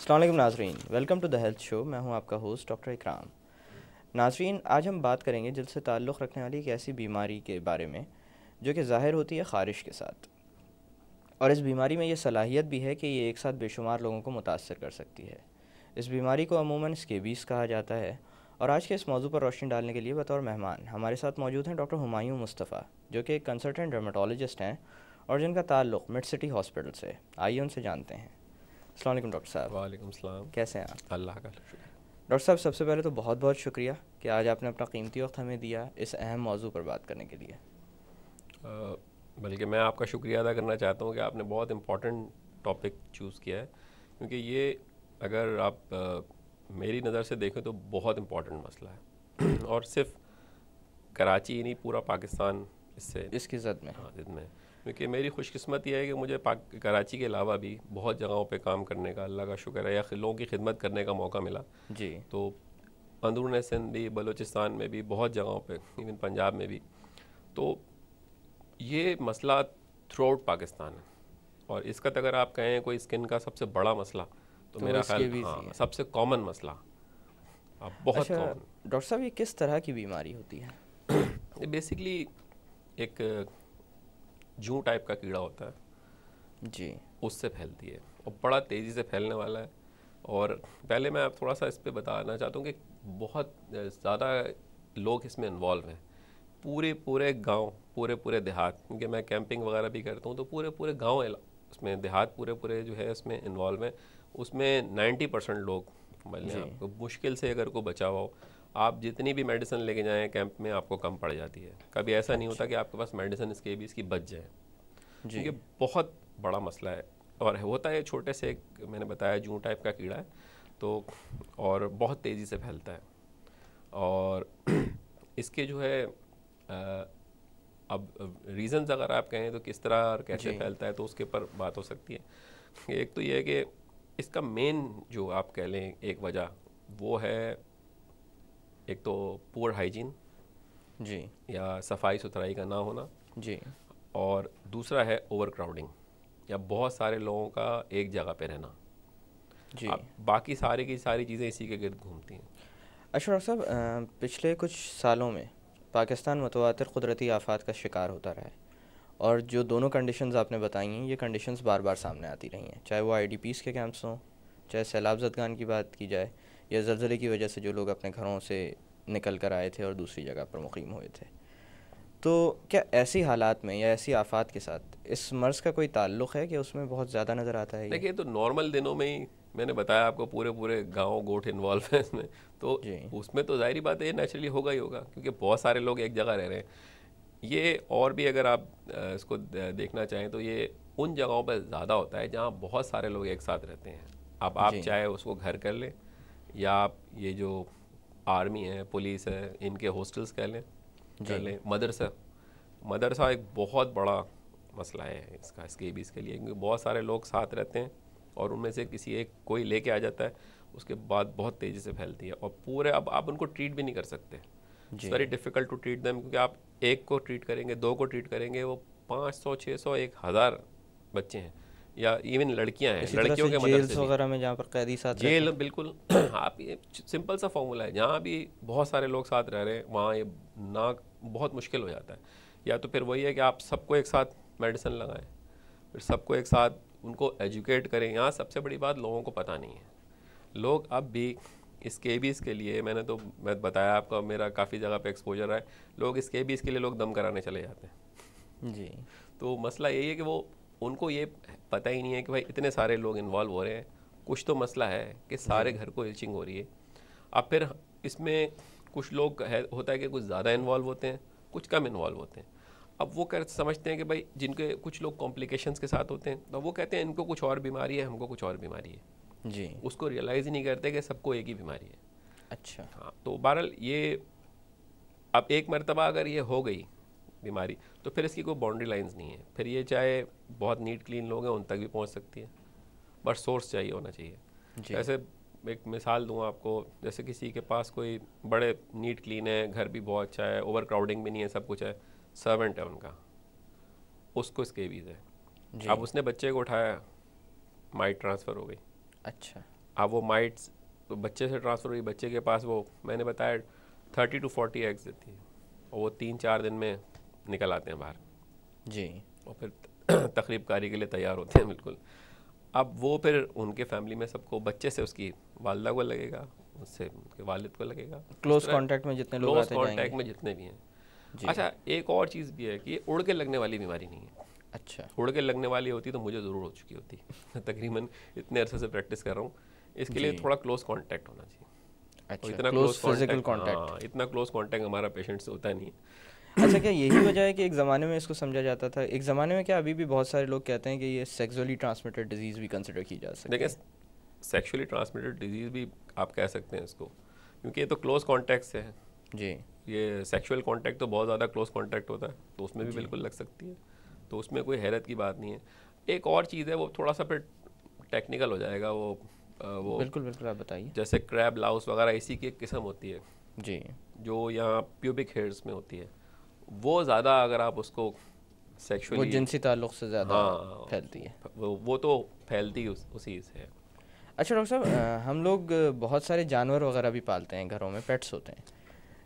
अस्सलाम वालेकुम नाज़रीन, welcome to the health show. मैं हूं आपका होस्ट डॉक्टर इकराम। नाज़रीन, आज हम बात करेंगे दिल से ताल्लुक़ रखने वाली एक ऐसी बीमारी के बारे में जो कि ज़ाहिर होती है ख़ारिश के साथ, और इस बीमारी में ये सलाहियत भी है कि ये एक साथ बेशुमार लोगों को मुतासर कर सकती है। इस बीमारी को अमूमन स्केबीज़ कहा जाता है। और आज के इस मौजू पर रोशनी डालने के लिए बतौर मेहमान हमारे साथ मौजूद हैं डॉक्टर हुमायूं मुस्तफ़ा, जो कि एक कंसल्टेंट डर्मेटोलॉजिस्ट हैं और जिनका ताल्लुक़ मिड सिटी हॉस्पिटल से। आइए उनसे जानते हैं। अस्सलाम वालेकुम डॉक्टर साहब। वालेकुम सलाम। कैसे हैं आप? अल्लाह का शुक्र। डॉक्टर साहब, सबसे पहले तो बहुत बहुत शुक्रिया कि आज आपने अपना कीमती वक्त हमें दिया इस अहम मौजू पर बात करने के लिए। बल्कि मैं आपका शुक्रिया अदा करना चाहता हूँ कि आपने बहुत इम्पोर्टेंट टॉपिक चूज़ किया है, क्योंकि ये अगर आप मेरी नज़र से देखें तो बहुत इम्पोर्टेंट मसला है और सिर्फ कराची ही नहीं, पूरा पाकिस्तान इसकी ज़द में। हाँ, ज़द में। क्योंकि मेरी खुशकिस्मत यह है कि मुझे कराची के अलावा भी बहुत जगहों पे काम करने का, अल्लाह का शुक्र है, या लोगों की खिदमत करने का मौका मिला जी। तो अंदरून सिंध भी, बलूचिस्तान में भी, बहुत जगहों पे, इवन पंजाब में भी। तो ये मसला थ्रू आउट पाकिस्तान है, और इसका तो अगर आप कहें कोई स्किन का सबसे बड़ा मसला तो मेरा ख्याल हाँ सबसे कॉमन मसला, बहुत अच्छा कॉमन। डॉक्टर साहब, ये किस तरह की बीमारी होती है? ये बेसिकली एक जूं टाइप का कीड़ा होता है जी, उससे फैलती है और बड़ा तेज़ी से फैलने वाला है। और पहले मैं थोड़ा सा इस पे बताना चाहता हूँ कि बहुत ज़्यादा लोग इसमें इन्वॉल्व हैं, पूरे पूरे गांव, पूरे पूरे देहात, क्योंकि मैं कैंपिंग वगैरह भी करता हूँ, तो पूरे पूरे गांव उसमें देहात पूरे पूरे जो है इसमें इन्वॉल्व हैं। उसमें 90% लोग मतलब आपको मुश्किल से अगर को बचा हुआ हो, आप जितनी भी मेडिसिन लेके जाएं कैंप में आपको कम पड़ जाती है। कभी ऐसा नहीं होता कि आपके पास मेडिसिन इसके भी इसकी बच जाए, क्योंकि बहुत बड़ा मसला है। और होता है छोटे से, एक मैंने बताया जूं टाइप का कीड़ा है, तो और बहुत तेज़ी से फैलता है। और इसके जो है अब रीज़न्स अगर आप कहें तो किस तरह और कैसे फैलता है, तो उसके ऊपर बात हो सकती है। एक तो ये है कि इसका मेन जो आप कह लें एक वजह वो है, एक तो पुअर हाइजीन जी, या सफाई सुथराई का ना होना जी, और दूसरा है ओवर क्राउडिंग या बहुत सारे लोगों का एक जगह पे रहना जी। अब बाकी सारी की सारी चीज़ें इसी के गिर्द घूमती हैं। अच्छा डॉक्टर साहब, पिछले कुछ सालों में पाकिस्तान मुतवातिर कुदरती आफात का शिकार होता रहा है, और जो दोनों कंडीशंस आपने बताई हैं, ये कंडीशंस बार बार सामने आती रही हैं, चाहे वो आईडीपीज़ के कैंप्स हों, चाहे सैलाब ज़दगान की बात की जाए, या ज़लज़ले की वजह से जो लोग अपने घरों से निकल कर आए थे और दूसरी जगह पर मुकीम हुए थे। तो क्या ऐसी हालात में या ऐसी आफात के साथ इस मर्ज़ का कोई ताल्लुक़ है कि उसमें बहुत ज़्यादा नज़र आता है ये? देखिए, तो नॉर्मल दिनों में ही मैंने बताया आपको पूरे पूरे गांव गोठ इन्वॉल्व है इसमें, तो उसमें तो जाहिर बात है नेचुरली होगा ही होगा, क्योंकि बहुत सारे लोग एक जगह रह रहे हैं। ये और भी अगर आप इसको देखना चाहें तो ये उन जगहों पर ज़्यादा होता है जहाँ बहुत सारे लोग एक साथ रहते हैं। अब आप चाहे उसको घर कर लें या आप ये जो आर्मी है, पुलिस है, इनके हॉस्टल्स कह लें, कर लें, मदरसा। मदरसा एक बहुत बड़ा मसला है इसका, स्केबीज़ के लिए, क्योंकि बहुत सारे लोग साथ रहते हैं और उनमें से किसी एक कोई लेके आ जाता है, उसके बाद बहुत तेज़ी से फैलती है और पूरे, अब आप उनको ट्रीट भी नहीं कर सकते। It's very difficult to treat them, क्योंकि आप एक को ट्रीट करेंगे, दो को ट्रीट करेंगे, वो 500, 600, 1000 बच्चे हैं, या इवन लड़कियां हैं, लड़कियों के मदरसे वगैरह में जहाँ पर कैदी साथ रहते जेल, हैं। बिल्कुल। आप ये सिंपल सा फॉर्मूला है, जहाँ भी बहुत सारे लोग साथ रह रहे हैं वहाँ ये ना बहुत मुश्किल हो जाता है। या तो फिर वही है कि आप सबको एक साथ मेडिसिन लगाएं, फिर सबको एक साथ उनको एजुकेट करें। यहाँ सबसे बड़ी बात लोगों को पता नहीं है। लोग अब भी स्केबीज़ के लिए, मैं बताया आपका, मेरा काफ़ी जगह पे एक्सपोजर है, लोग स्केबीज़ के लिए लोग दम कराने चले जाते हैं जी। तो मसला यही है कि वो उनको ये पता ही नहीं है कि भाई इतने सारे लोग इन्वॉल्व हो रहे हैं, कुछ तो मसला है कि सारे घर को इचिंग हो रही है। अब फिर इसमें कुछ लोग होता है कि कुछ ज़्यादा इन्वॉल्व होते हैं, कुछ कम इन्वॉल्व होते हैं। अब वो समझते हैं कि भाई जिनके कुछ लोग कॉम्प्लिकेशंस के साथ होते हैं, तो वो कहते हैं इनको कुछ और बीमारी है, हमको कुछ और बीमारी है। जी। उसको रियलाइज़ ही नहीं करते कि सबको एक ही बीमारी है। अच्छा। हाँ, तो बहरहाल ये अब एक मरतबा अगर ये हो गई बीमारी तो फिर इसकी कोई बाउंड्री लाइंस नहीं है, फिर ये चाहे बहुत नीट क्लीन लोग हैं उन तक भी पहुंच सकती है, बट सोर्स चाहिए होना चाहिए। जैसे एक मिसाल दूँ आपको, जैसे किसी के पास कोई बड़े नीट क्लीन है, घर भी बहुत अच्छा है, ओवर क्राउडिंग भी नहीं है, सब कुछ है, सर्वेंट है उनका, उसको स्केबीज़ है। अब उसने बच्चे को उठाया, माइट ट्रांसफ़र हो गई। अच्छा। अब वो माइट्स तो बच्चे से ट्रांसफ़र हुई, बच्चे के पास वो मैंने बताया 30 to 40 एग्स देती है और वो 3-4 दिन में निकल आते हैं बाहर जी। और फिर तकरीबकारी के लिए तैयार होते हैं बिल्कुल। अब वो फिर उनके फैमिली में सबको, बच्चे से उसकी वालदा को लगेगा, उससे उनके वालिद को लगेगा, क्लोज कांटेक्ट में जितने लोग आते कांटेक्ट जाएंगे। में जितने भी हैं। जी। अच्छा, एक और चीज़ भी है कि ये उड़ के लगने वाली बीमारी नहीं है। अच्छा। उड़ के लगने वाली होती तो मुझे ज़रूर हो चुकी होती तकरीबन इतने अरसे से प्रैक्टिस कर रहा हूँ। इसके लिए जी। थोड़ा क्लोज कांटेक्ट होना चाहिए। अच्छा, और इतना close close physical contact, contact. हाँ, इतना क्लोज कांटेक्ट हमारा पेशेंट से होता नहीं है। अच्छा, क्या यही वजह है कि एक ज़माने में इसको समझा जाता था, एक ज़माने में क्या अभी भी बहुत सारे लोग कहते हैं कि ये सेक्सुअली ट्रांसमिटेड डिजीज़ भी कंसिडर की जा सकती देखिए, है? सेक्सुअली ट्रांसमिटेड डिजीज़ भी आप कह सकते हैं इसको, क्योंकि ये तो क्लोज कांटेक्ट से है। जी। ये सेक्सुअल कांटेक्ट तो बहुत ज़्यादा क्लोज कांटेक्ट होता है, तो उसमें भी जी। बिल्कुल लग सकती है, तो उसमें कोई हैरत की बात नहीं है। एक और चीज़ है, वो थोड़ा सा फिर टेक्निकल हो जाएगा, वो बिल्कुल बिल्कुल, आप बताइए। जैसे क्रैब लाउस वगैरह इसी की एक किस्म होती है जी। जो यहाँ प्यूबिक हेयर्स में होती है। वो ज़्यादा अगर आप उसको वो सेक्सुअली, जिनसी ताल्लुक़ से ज़्यादा हाँ, फैलती है। वो तो फैलती उसी से है। अच्छा डॉक्टर साहब, हम लोग बहुत सारे जानवर वगैरह भी पालते हैं घरों में, पेट्स होते हैं,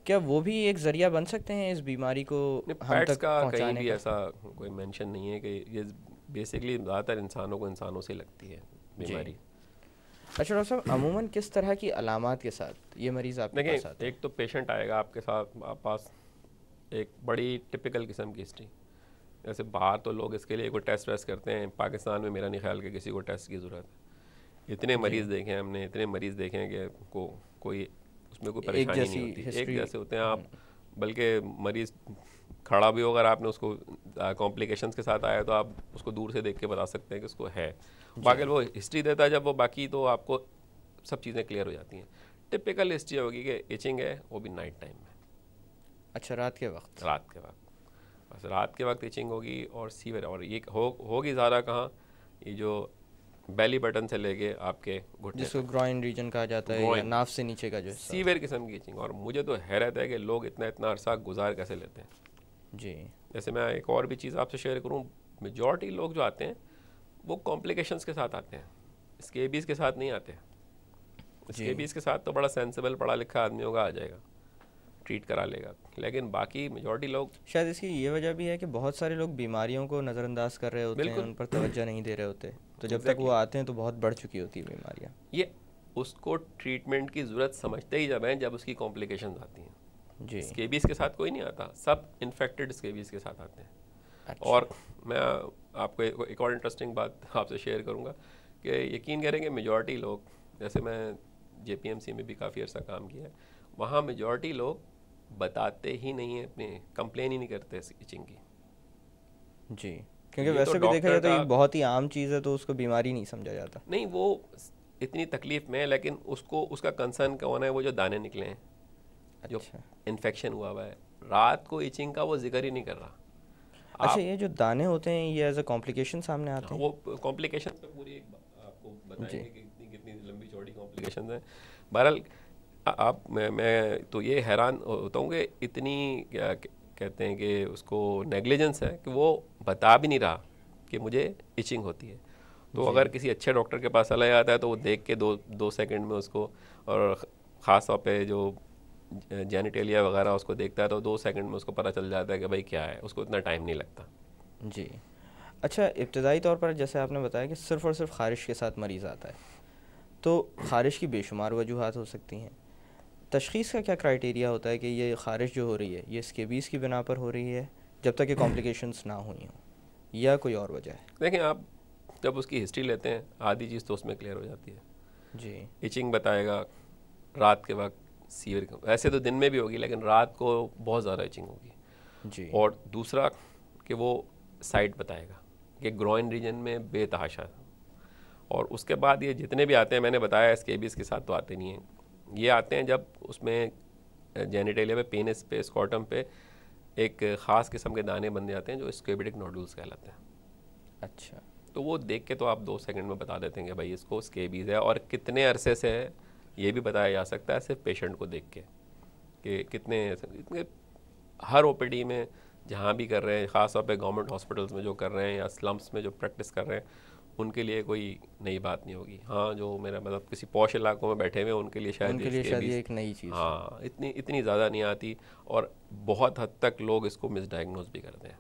क्या वो भी एक ज़रिया बन सकते हैं इस बीमारी को हम पेट्स तक का कहीं पहुंचाने भी का? ऐसा कोई मेंशन नहीं है कि ये बेसिकली ज़्यादातर इंसानों को इंसानों से लगती है जी। बीमारी। अच्छा डॉक्टर साहब, अमूमन किस तरह की अलामात के साथ ये मरीज़ आपके पास आते देखिए, एक तो पेशेंट आएगा आपके साथ, आप पास एक बड़ी टिपिकल किस्म की हिस्ट्री। जैसे बाहर तो लोग इसके लिए कोई टेस्ट वेस्ट करते हैं, पाकिस्तान में मेरा नहीं ख्याल कि किसी को टेस्ट की ज़रूरत है। इतने जी। मरीज़ देखे हैं हमने, इतने मरीज़ देखे हैं कि कोई उसमें कोई एक परेशानी जैसी नहीं होती, एक हिस्ट्री। जैसे होते हैं आप। बल्कि मरीज़ खड़ा भी हो, अगर आपने उसको कॉम्प्लिकेशंस के साथ आया तो आप उसको दूर से देख के बता सकते हैं कि उसको है। बाकी वो हिस्ट्री देता है जब वो, बाकी तो आपको सब चीज़ें क्लियर हो जाती हैं। टिपिकल हिस्ट्री होगी कि इचिंग है, वो भी नाइट टाइम में। अच्छा, रात के वक्त? रात के वक्त, बस रात के वक्त इचिंग होगी और सीवियर। और ये होगी ज़्यादा कहाँ, ये जो बेली बटन से लेके आपके घुटने जिसको ग्रॉइन रीजन कहा जाता है, या ग्रॉइन, नाफ से नीचे का जो हिस्सा? सीवियर किस्म की इचिंग। और मुझे तो हैरत है कि लोग इतना इतना अरसा गुजार कैसे लेते हैं। जी। जैसे मैं एक और भी चीज़ आपसे शेयर करूं, मेजॉरिटी लोग जो आते हैं वो कॉम्प्लिकेशंस के साथ आते हैं, स्केबीज़ के साथ नहीं आते। स्केबीज़ के साथ तो बड़ा सेंसिबल पढ़ा लिखा आदमी होगा, आ जाएगा, ट्रीट करा लेगा। लेकिन बाकी मेजॉरिटी लोग, शायद इसकी ये वजह भी है कि बहुत सारे लोग बीमारियों को नज़रअंदाज कर रहे होते हैं, बिल्कुल उन पर तवज्जो नहीं दे रहे होते, तो जब तक Exactly. वो आते हैं तो बहुत बढ़ चुकी होती है बीमारियाँ। ये उसको ट्रीटमेंट की ज़रूरत समझते ही जब हैं जब उसकी कॉम्प्लिकेशंस आती हैं। जी। स्केबीज़ के साथ कोई नहीं आता, सब इन्फेक्टेड स्केबीज़ के साथ आते हैं। अच्छा। और मैं आपको एक और इंटरेस्टिंग बात आपसे शेयर करूंगा कि यकीन करेंगे मेजॉरिटी लोग, जैसे मैं JPMC में भी काफ़ी अर्सा काम किया है, वहाँ मेजॉरिटी लोग बताते ही नहीं है, अपने कंप्लेन ही नहीं करते इचिंग की। जी, क्योंकि ये तो वैसे भी देखा जाए तो ये डॉक्टर बहुत ही आम चीज़ है, तो उसको बीमारी नहीं समझा जाता। नहीं, वो इतनी तकलीफ में है, लेकिन उसको उसका कंसर्न कौन है, वो जो दाने निकले हैं, जो अच्छा। इन्फेक्शन हुआ हुआ है। रात को इचिंग का वो जिक्र ही नहीं कर रहा। अच्छा, आप, ये जो दाने होते हैं ये एज अ कॉम्प्लिकेशन सामने आते हैं? वो कॉम्प्लिकेशन पे पूरी एक आपको जी। बताएंगे कि कितनी कितनी लंबी चौड़ी कॉम्प्लिकेशन है। बहरहाल आप, मैं तो ये हैरान होता हूँ कि इतनी क्या कहते हैं कि उसको नेग्लिजेंस है कि वो बता भी नहीं रहा कि मुझे इचिंग होती है। तो जी। अगर किसी अच्छे डॉक्टर के पास चला जाता है तो वो देख के दो सेकंड में उसको, और ख़ास तौर पे जो जेनिटेलिया वगैरह उसको देखता है तो 2 सेकंड में उसको पता चल जाता है कि भाई क्या है, उसको इतना टाइम नहीं लगता। जी। अच्छा, इब्तदाई तौर पर जैसे आपने बताया कि सिर्फ़ और सिर्फ ख़ारिश के साथ मरीज़ आता है, तो ख़ारिश की बेशुमार वजूहात हो सकती हैं। तशख़ीस का क्या क्राइटेरिया होता है कि ये ख़ारिश जो हो रही है ये स्केबीज़ की बिना पर हो रही है, जब तक ये कॉम्प्लिकेशंस ना हुई हों, या कोई और वजह है? देखें, आप जब उसकी हिस्ट्री लेते हैं आधी चीज़ तो उसमें क्लियर हो जाती है। जी। इचिंग बताएगा, रात के वक्त सीवियर, वैसे तो दिन में भी होगी लेकिन रात को बहुत ज़्यादा इचिंग होगी। जी। और दूसरा कि वो साइट बताएगा कि ग्रॉइन रीजन में बेतहाशा। और उसके बाद ये जितने भी आते हैं, मैंने बताया स्केबीज़ के साथ तो आते नहीं हैं, ये आते हैं जब उसमें जेनिटेलिया पे, पेनिस पे, स्कॉटम पे एक ख़ास किस्म के दाने बन जाते हैं जो स्केबिडिक नोडुल्स कहलाते हैं। अच्छा। तो वो देख के तो आप 2 सेकंड में बता देते हैं कि भाई इसको स्केबीज़ है, और कितने अरसे से है ये भी बताया जा सकता है सिर्फ पेशेंट को देख के कि कितने। हर OPD में जहाँ भी कर रहे हैं, ख़ास तौर पे गवर्नमेंट हॉस्पिटल्स में जो कर रहे हैं या स्लम्स में जो प्रैक्टिस कर रहे हैं, उनके लिए कोई नई बात नहीं होगी। हाँ, जो मेरा मतलब किसी पॉश इलाकों में बैठे हुए हैं उनके लिए शायद ये एक नई चीज़ है। हाँ, इतनी इतनी ज़्यादा नहीं आती, और बहुत हद तक लोग इसको मिसडायग्नोज भी करते हैं।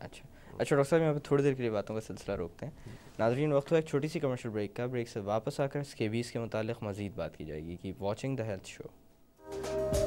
अच्छा डॉक्टर साहब, यहाँ पे थोड़ी देर के लिए बातों का सिलसिला रोकते हैं। नाज़रीन, वक्त हुआ एक छोटी सी कमर्शियल ब्रेक का। ब्रेक से वापस आकर स्केबीज़ के मुतालिक मज़ीद बात की जाएगी। कि वॉचिंग द हेल्थ शो।